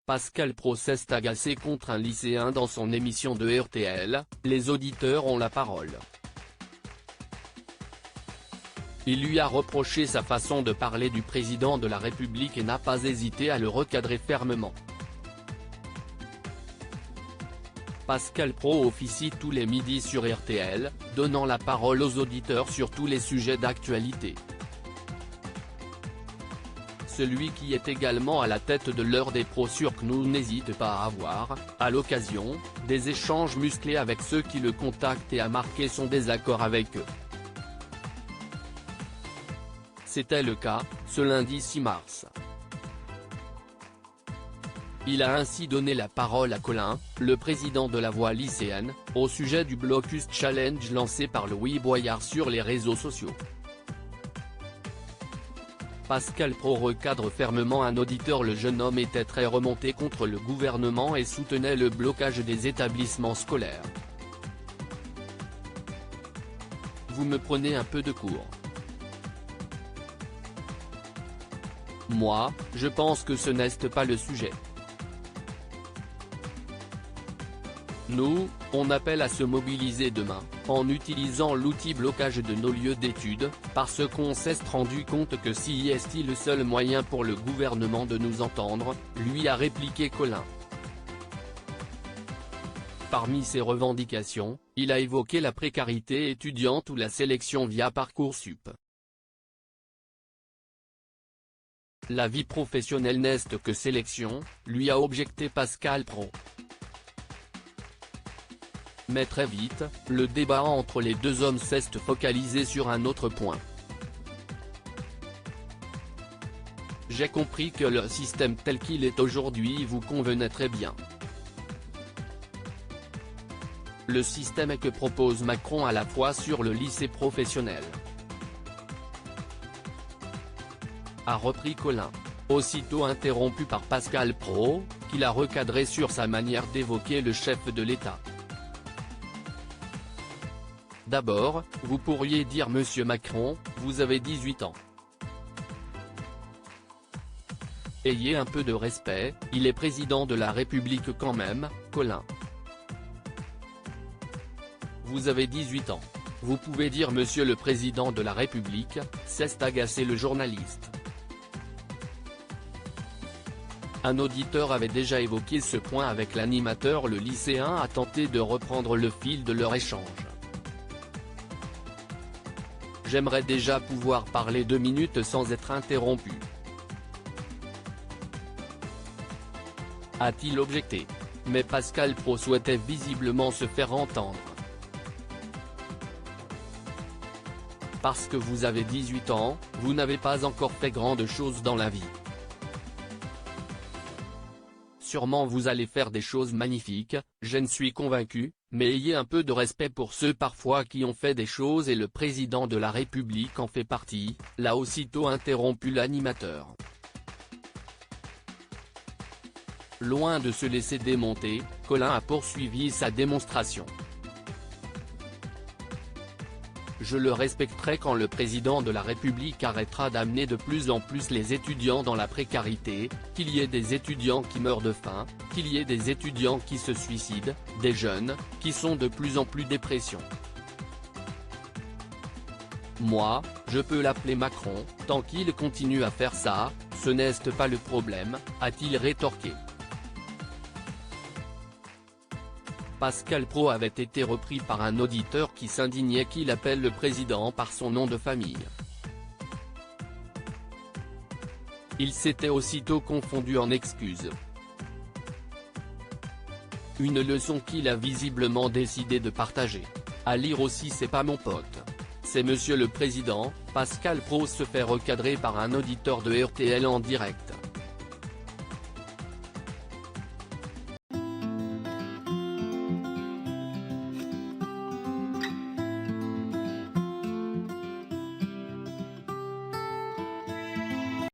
Pascal Praud s'est agacé contre un lycéen dans son émission de RTL, les auditeurs ont la parole. Il lui a reproché sa façon de parler du président de la République et n'a pas hésité à le recadrer fermement. Pascal Praud officie tous les midis sur RTL, donnant la parole aux auditeurs sur tous les sujets d'actualité. Celui qui est également à la tête de l'heure des pros sur CNews n'hésite pas à avoir, à l'occasion, des échanges musclés avec ceux qui le contactent et à marquer son désaccord avec eux. C'était le cas, ce lundi 6 mars. Il a ainsi donné la parole à Colin, le président de la Voix lycéenne, au sujet du Blocus Challenge lancé par Louis Boyard sur les réseaux sociaux. Pascal Praud recadre fermement un auditeur. Le jeune homme était très remonté contre le gouvernement et soutenait le blocage des établissements scolaires. Vous me prenez un peu de court. Moi, je pense que ce n'est pas le sujet. Nous, on appelle à se mobiliser demain, en utilisant l'outil blocage de nos lieux d'études, parce qu'on s'est rendu compte que si est le seul moyen pour le gouvernement de nous entendre, lui a répliqué Colin. Parmi ses revendications, il a évoqué la précarité étudiante ou la sélection via Parcoursup. La vie professionnelle n'est que sélection, lui a objecté Pascal Praud. Mais très vite, le débat entre les deux hommes s'est focalisé sur un autre point. J'ai compris que le système tel qu'il est aujourd'hui vous convenait très bien. Le système que propose Macron à la fois sur le lycée professionnel, a repris Colin, aussitôt interrompu par Pascal Praud, qui l'a recadré sur sa manière d'évoquer le chef de l'État. D'abord, vous pourriez dire Monsieur Macron, vous avez 18 ans. Ayez un peu de respect, il est président de la République quand même, Colin. Vous avez 18 ans. Vous pouvez dire Monsieur le Président de la République, s'est agacé le journaliste. Un auditeur avait déjà évoqué ce point avec l'animateur. Le lycéen a tenté de reprendre le fil de leur échange. J'aimerais déjà pouvoir parler 2 minutes sans être interrompu, a-t-il objecté. Mais Pascal Praud souhaitait visiblement se faire entendre. Parce que vous avez 18 ans, vous n'avez pas encore fait grande chose dans la vie. Sûrement vous allez faire des choses magnifiques, je ne suis convaincu, mais ayez un peu de respect pour ceux parfois qui ont fait des choses et le président de la République en fait partie, l'a aussitôt interrompu l'animateur. Loin de se laisser démonter, Colin a poursuivi sa démonstration. Je le respecterai quand le président de la République arrêtera d'amener de plus en plus les étudiants dans la précarité, qu'il y ait des étudiants qui meurent de faim, qu'il y ait des étudiants qui se suicident, des jeunes, qui sont de plus en plus dépression. Moi, je peux l'appeler Macron, tant qu'il continue à faire ça, ce n'est pas le problème, a-t-il rétorqué. Pascal Praud avait été repris par un auditeur qui s'indignait qu'il appelle le président par son nom de famille. Il s'était aussitôt confondu en excuses. Une leçon qu'il a visiblement décidé de partager. À lire aussi. C'est pas mon pote. C'est Monsieur le Président. Pascal Praud se fait recadrer par un auditeur de RTL en direct.